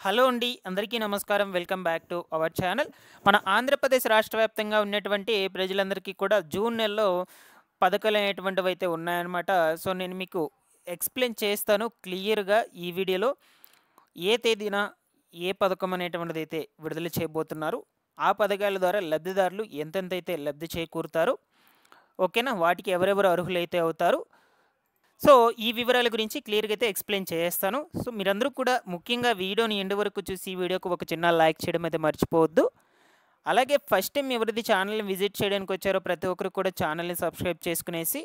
Hello అండి, అందరికీ నమస్కారం. Welcome back to our channel. మన ఆంధ్రప్రదేశ్ రాష్ట్ర వ్యాప్తంగా ఉన్నటువంటి ప్రజలందరికీ కూడా జూన్ నెలలో పథకాలనేటువంటివైతే ఉన్నాయన్నమాట. సో, నేను మీకు ఎక్స్‌ప్లెయిన్ చేస్తాను క్లియర్‌గా ఈ వీడియోలో. ఏ తేదీన ఏ పథకం అనేటువంటిదైతే విడుదల చేయబోతున్నారు, ఆ పథకాల ద్వారా లబ్ధిదారులు ఎంతెంతైతే లబ్ధి చేకూరుతారో, ఓకేనా? వాటికి ఎవరెవరు అర్హులైతే అవుతారు. సో, ఈ వివరాల గురించి క్లియర్‌గా అయితే ఎక్స్‌ప్లెయిన్ చేసేస్తాను. సో, మీరందరూ కూడా ముఖ్యంగా వీడియోని ఎండ్ వరకు చూసి ఈ వీడియోకి ఒక చిన్న లైక్ చేయడం అయితే మర్చిపోవద్దు. అలాగే ఫస్ట్ టైం ఎవరైతే ఛానల్‌ని విజిట్ చేయడానికి వచ్చారో ప్రతి ఒక్కరు కూడా ఛానల్‌ని సబ్స్క్రైబ్ చేసుకునేసి,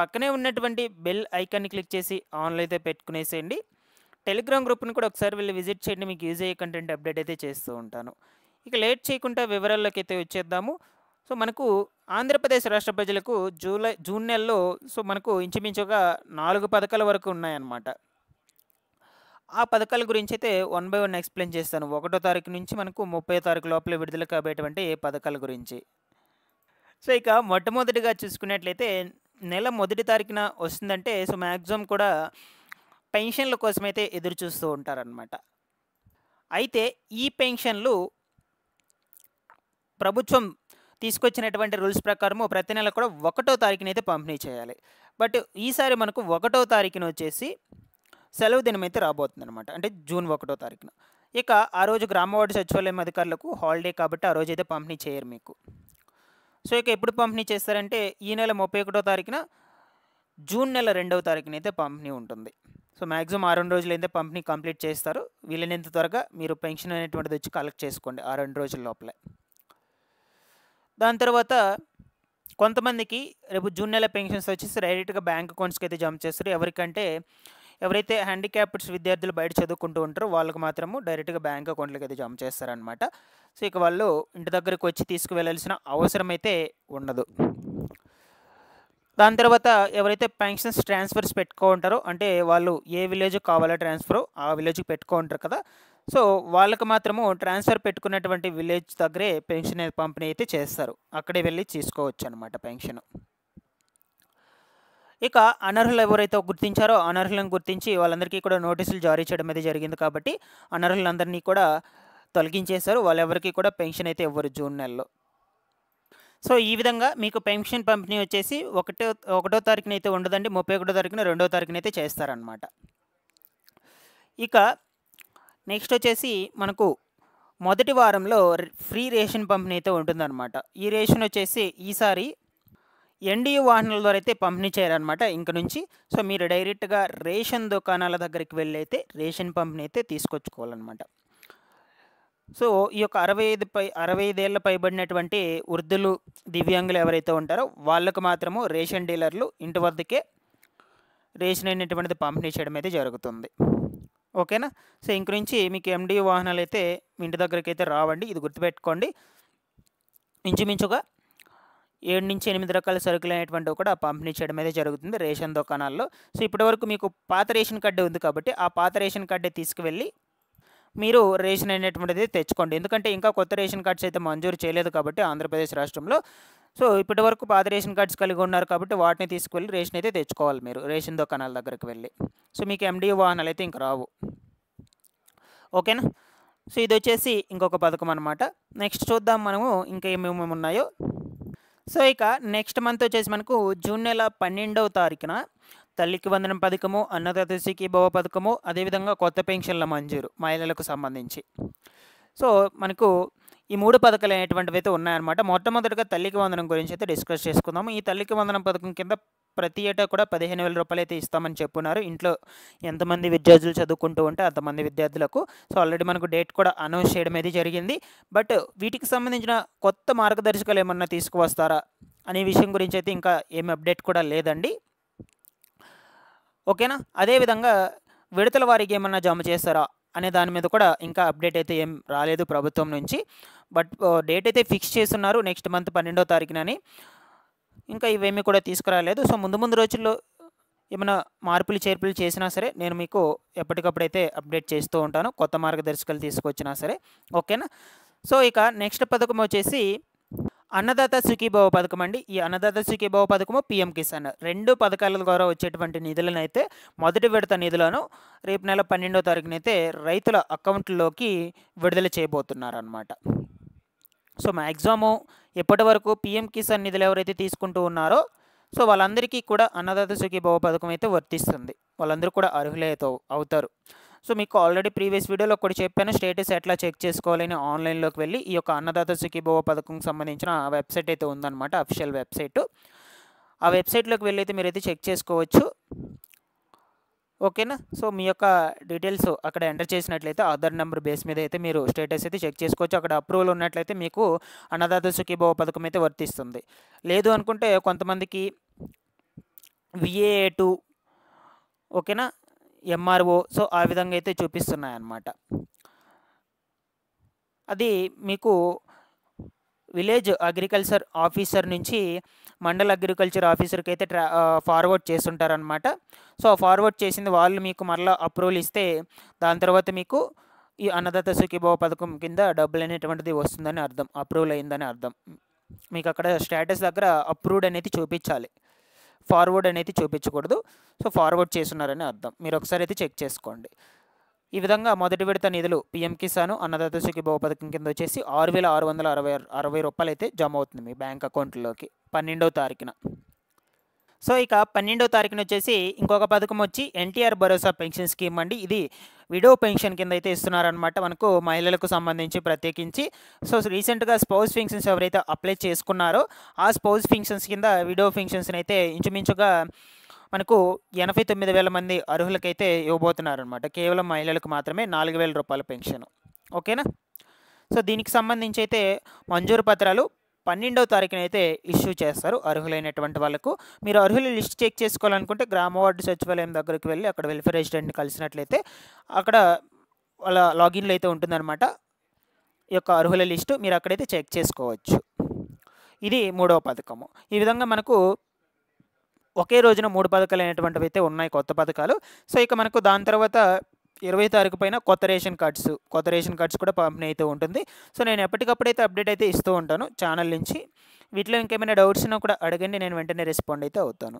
పక్కనే ఉన్నటువంటి బెల్ ఐకాన్‌ని క్లిక్ చేసి ఆన్‌లో అయితే పెట్టుకునేసేయండి. టెలిగ్రామ్ గ్రూప్‌ని కూడా ఒకసారి వెళ్లి విజిట్ చేయండి. మీకు యూజ్ అయ్యే కంటెంట్ అప్డేట్ అయితే చేస్తూ ఉంటాను. ఇక లేట్ చేయకుండా వివరాల్లోకైతే వచ్చేద్దాము. సో, మనకు ఆంధ్రప్రదేశ్ రాష్ట్ర ప్రజలకు జూన్ నెలలో మనకు ఇంచుమించుగా 4 పథకాల వరకు ఉన్నాయన్నమాట. ఆ పథకాల గురించైతే వన్ బై వన్ ఎక్స్‌ప్లెయిన్ చేస్తాను. 1 తారీఖు నుంచి మనకు 30 తారీఖు లోపల విడుదల కాబోయేటువంటి పథకాల గురించి. సో, ఇక మొట్టమొదటిగా చూసుకున్నట్లయితే నెల మొదటి తారీఖున వస్తుందంటే మాక్సిమం కూడా పెన్షన్‌ల కోసమైతే ఎదురు చూస్తూ ఉంటారనమాట. అయితే ఈ పెన్షన్‌లు ప్రభుత్వం తీసుకొచ్చినటువంటి రూల్స్ ప్రకారము ప్రతి నెల కూడా 1 తారీఖునైతే పంపిణీ చేయాలి. బట్ ఈసారి మనకు 1 తారీఖున వచ్చేసి సెలవు దినమైతే రాబోతుందనమాట. అంటే జూన్ 1 తారీఖున. ఇక ఆ రోజు గ్రామవార్డు సచివాలయం అధికారులకు హాలిడే కాబట్టి ఆ రోజైతే పంపిణీ చేయరు మీకు. సో, ఇక ఎప్పుడు పంపిణీ చేస్తారంటే ఈ నెల 31 తారీఖున, జూన్ నెల 2వ తారీఖునైతే పంపిణీ ఉంటుంది. సో, మాక్సిమం ఆ 2 రోజులైతే పంపిణీ కంప్లీట్ చేస్తారు. వీలైనంత త్వరగా మీరు పెన్షన్ అనేటువంటిది వచ్చి కలెక్ట్ చేసుకోండి ఆ 2 రోజుల లోపలే. దాని తర్వాత కొంతమందికి రేపు జూన్ నెల పెన్షన్స్ వచ్చేసి డైరెక్ట్‌గా బ్యాంక్ అకౌంట్స్‌కి అయితే జమ చేస్తారు. ఎవరైతే హ్యాండిక్యాప్డ్స్ విద్యార్థులు బయట చదువుకుంటూ ఉంటారో వాళ్ళకి మాత్రము డైరెక్ట్‌గా బ్యాంక్ అకౌంట్‌లకి అయితే జమ చేస్తారనమాట. సో, ఇక వాళ్ళు ఇంటి దగ్గరికి వచ్చి తీసుకువెళ్ళాల్సిన అవసరం అయితే ఉండదు. దాని తర్వాత ఎవరైతే పెన్షన్స్ ట్రాన్స్‌ఫర్స్ పెట్టుకుంటారో అంటే వాళ్ళు ఏ విలేజ్‌కి కావాలో ట్రాన్స్‌ఫరు ఆ విలేజ్‌కి పెట్టుకుంటారు కదా! సో, వాళ్ళకి మాత్రము ట్రాన్స్‌ఫర్ పెట్టుకున్నటువంటి విలేజ్ దగ్గరే పెన్షన్ పంపిణీ అయితే చేస్తారు. అక్కడే వెళ్లి తీసుకోవచ్చనమాట పెన్షన్. ఇక అనర్హులు ఎవరైతే గుర్తించారో అనర్హులను గుర్తించి వాళ్ళందరికీ కూడా నోటీసులు జారీ చేయడం అయితే జరిగింది కాబట్టి అనర్హులందరినీ కూడా తొలగించేశారు. వాళ్ళెవరికీ కూడా పెన్షన్ అయితే ఇవ్వరు జూన్ నెలలో. సో, ఈ విధంగా మీకు పెన్షన్ పంపిణీ వచ్చేసి ఒకటో తారీఖునైతే ఉండదండి. 31 తారీఖున, 2వ తారీఖునైతే చేస్తారనమాట. ఇక నెక్స్ట్ వచ్చేసి మనకు మొదటి వారంలో ఫ్రీ రేషన్ పంపిణీ అయితే ఉంటుందన్నమాట. ఈ రేషన్ వచ్చేసి ఈసారి ఎన్‌డీయూ వాహనాల ద్వారా అయితే పంపిణీ చేయరనమాట ఇంక నుంచి. సో, మీరు డైరెక్ట్‌గా రేషన్ దుకాణాల దగ్గరికి వెళ్ళైతే రేషన్ పంపిణీ అయితే తీసుకొచ్చుకోవాలనమాట. సో, ఈ యొక్క 65 ఏళ్ల పైబడినటువంటి వృద్ధులు, దివ్యాంగులు ఎవరైతే ఉంటారో వాళ్ళకు మాత్రము రేషన్ డీలర్లు ఇంటి వద్దకే రేషన్ అనేటువంటిది పంపిణీ చేయడం అయితే జరుగుతుంది. ఓకేనా? సో, ఇంక నుంచి మీకు ఎన్‌డీయూ వాహనాలైతే మీ ఇంటి దగ్గరికైతే రావండి. ఇది గుర్తుపెట్టుకోండి. ఇంచుమించుగా 7-8 రకాల సరుకులనేటువంటివి కూడా పంపిణీ చేయడం అయితే జరుగుతుంది రేషన్ దుకాణాల్లో. సో, ఇప్పటివరకు మీకు పాత రేషన్ కార్డే ఉంది కాబట్టి ఆ పాత రేషన్ కార్డే తీసుకువెళ్ళి మీరు రేషన్ అనేటువంటిది తెచ్చుకోండి. ఎందుకంటే ఇంకా కొత్త రేషన్ కార్డ్స్ అయితే మంజూరు చేయలేదు కాబట్టి ఆంధ్రప్రదేశ్ రాష్ట్రంలో. సో, ఇప్పటివరకు పాత రేషన్ కార్డ్స్ కలిగి ఉన్నారు కాబట్టి వాటిని తీసుకువెళ్ళి రేషన్ అయితే తెచ్చుకోవాలి మీరు రేషన్ దుకాణాల దగ్గరికి వెళ్ళి. సో, మీకు ఎన్‌డీయూ వాహనాలు అయితే ఇంక రావు. ఓకేనా? సో, ఇదొచ్చేసి ఇంకొక పథకం అనమాట. నెక్స్ట్ చూద్దాం మనము ఇంకా ఏమేమి ఉన్నాయో. సో, ఇక నెక్స్ట్ మంత్ వచ్చేసి మనకు జూన్ నెల 12వ తారీఖున తల్లికి వందనం పథకము, అన్నదాత సుఖీభవ పథకము, అదేవిధంగా కొత్త పెన్షన్ల మంజూరు మహిళలకు సంబంధించి. సో, మనకు ఈ 3 పథకాలు అనేటువంటివి అయితే ఉన్నాయన్నమాట. మొట్టమొదటిగా తల్లికి వందనం గురించి అయితే డిస్కస్ చేసుకుందాము. ఈ తల్లికి వందనం పథకం కింద ప్రతి ఏటా కూడా 15,000 అయితే ఇస్తామని చెప్పున్నారు. ఇంట్లో ఎంతమంది విద్యార్థులు చదువుకుంటూ ఉంటే అంతమంది విద్యార్థులకు. సో, ఆల్రెడీ మనకు డేట్ కూడా అనౌన్స్ చేయడం అయితే జరిగింది. బట్ వీటికి సంబంధించిన కొత్త మార్గదర్శకాలు ఏమన్నా తీసుకువస్తారా అనే విషయం గురించి అయితే ఇంకా ఏమి అప్డేట్ కూడా లేదండి. ఓకేనా? అదేవిధంగా విడతల వారీగా ఏమన్నా జమ చేస్తారా అనే దాని మీద కూడా ఇంకా అప్డేట్ అయితే ఏం రాలేదు ప్రభుత్వం నుంచి. బట్ డేట్ అయితే ఫిక్స్ చేసున్నారు నెక్స్ట్ మంత్ 12వ తారీఖునని. ఇంకా ఇవేమీ కూడా తీసుకురాలేదు. సో, ముందు రోజుల్లో ఏమైనా మార్పులు, చేర్పులు చేసినా సరే నేను మీకు ఎప్పటికప్పుడైతే అప్డేట్ చేస్తూ ఉంటాను. కొత్త మార్గదర్శకాలు తీసుకొచ్చినా సరే. ఓకేనా? సో, ఇక నెక్స్ట్ పథకం వచ్చేసి అన్నదాత సుఖీభవ పథకం అండి. ఈ అన్నదాత సుఖీభవ పథకము, పీఎం కిసాన్ 2 పథకాల ద్వారా వచ్చేటువంటి నిధులనైతే మొదటి విడత నిధులను రేపు నెల 12వ తారీఖునైతే రైతుల అకౌంట్‌లోకి విడుదల చేయబోతున్నారనమాట. సో, మ్యాక్సిమము ఎప్పటి వరకు పీఎం కిసాన్ నిధులు ఎవరైతే తీసుకుంటూ ఉన్నారో సో, వాళ్ళందరికీ కూడా అన్నదాత సుఖీభవ పథకం అయితే వర్తిస్తుంది. వాళ్ళందరూ కూడా అర్హులే అవుతారు. సో, మీకు ఆల్రెడీ ప్రీవియస్ వీడియోలో ఒకటి చెప్పాను. స్టేటస్ ఎట్లా చెక్ చేసుకోవాలని ఆన్లైన్‌లోకి వెళ్ళి ఈ యొక్క అన్నదాత సుఖీభవ పథకంకి సంబంధించిన వెబ్సైట్ అయితే ఉందన్నమాట. Official website. ఆ వెబ్సైట్‌లోకి వెళ్ళి అయితే మీరైతే చెక్ చేసుకోవచ్చు. ఓకేనా. సో, మీ యొక్క డీటెయిల్స్ అక్కడ ఎంటర్ చేసినట్లయితే ఆధార్ నెంబర్ బేస్ మీద అయితే మీరు స్టేటస్ అయితే చెక్ చేసుకోవచ్చు. అక్కడ అప్రూవల్ ఉన్నట్లయితే మీకు అన్నదాత సుఖీభవ పథకం అయితే వర్తిస్తుంది. లేదు అనుకుంటే కొంతమందికి VAA2 ఓకేనా, MRO సో, ఆ విధంగా అయితే చూపిస్తున్నాయన్నమాట. అది మీకు విలేజ్ అగ్రికల్చర్ ఆఫీసర్ నుంచి మండల అగ్రికల్చర్ ఆఫీసర్కి అయితే ఫార్వర్డ్ చేస్తుంటారనమాట. సో, ఫార్వర్డ్ చేసింది వాళ్ళు మీకు మరలా అప్రూవల్ ఇస్తే దాని తర్వాత మీకు ఈ అన్నదాత సుఖీభవ పథకం కింద డబ్బులు అనేటువంటిది వస్తుందని అర్థం. అప్రూవల్ అయిందని అర్థం. మీకు అక్కడ స్టేటస్ దగ్గర అప్రూవ్డ్ అనేది చూపించాలి. ఫార్వర్డ్ అనేది చూపించకూడదు. సో, ఫార్వర్డ్ చేస్తున్నారని అర్థం. మీరు ఒకసారి అయితే చెక్ చేసుకోండి. ఈ విధంగా మొదటి విడత నిధులు పీఎం కిసాన్ అన్నదాత సుఖీభవ పథకం కింద వచ్చేసి 6,660 రూపాయలు అయితే జమ అవుతుంది మీ బ్యాంక్ అకౌంట్లోకి 12వ తారీఖున. సో, ఇక 12వ తారీఖున వచ్చేసి ఇంకొక పథకం వచ్చి ఎన్టీఆర్ భరోసా పెన్షన్ స్కీమ్ అండి. ఇది విడో పెన్షన్ కింద అయితే ఇస్తున్నారనమాట మనకు మహిళలకు సంబంధించి ప్రత్యేకించి. సో, రీసెంట్గా స్పౌస్ పెన్షన్స్ ఎవరైతే అప్లై చేసుకున్నారో ఆ స్పౌస్ పెన్షన్స్ కింద విడో పెన్షన్స్ని అయితే ఇంచుమించుగా మనకు 89,000 మంది అర్హులకైతే ఇవ్వబోతున్నారనమాట. కేవలం మహిళలకు మాత్రమే 4,000 రూపాయల పెన్షన్. ఓకేనా. సో, దీనికి సంబంధించి అయితే మంజూరు పత్రాలు 12వ తారీఖున అయితే ఇష్యూ చేస్తారు అర్హులైనటువంటి వాళ్ళకు. మీరు అర్హుల లిస్ట్ చెక్ చేసుకోవాలనుకుంటే గ్రామ వార్డు సచివాలయం దగ్గరికి వెళ్ళి అక్కడ వెల్ఫేర్ రెసిడెంట్ని కలిసినట్లయితే అక్కడ వాళ్ళ లాగిన్లో అయితే ఉంటుందన్నమాట ఈ యొక్క అర్హుల లిస్టు. మీరు అక్కడైతే చెక్ చేసుకోవచ్చు. ఇది 3వ పథకము. ఈ విధంగా మనకు ఒకే రోజున 3 పథకాలు అనేటువంటివి అయితే ఉన్నాయి, కొత్త పథకాలు. సో, ఇక మనకు దాని తర్వాత 20 తారీఖు పైన కొత్త రేషన్ కార్డ్స్ కూడా పంపిణీ అయితే ఉంటుంది. సో, నేను ఎప్పటికప్పుడైతే అప్డేట్ అయితే ఇస్తూ ఉంటాను ఛానల్ నుంచి. వీటిలో ఇంకేమైనా డౌట్స్ ఉన్నా కూడా అడగండి, నేను వెంటనే రెస్పాండ్ అయితే అవుతాను.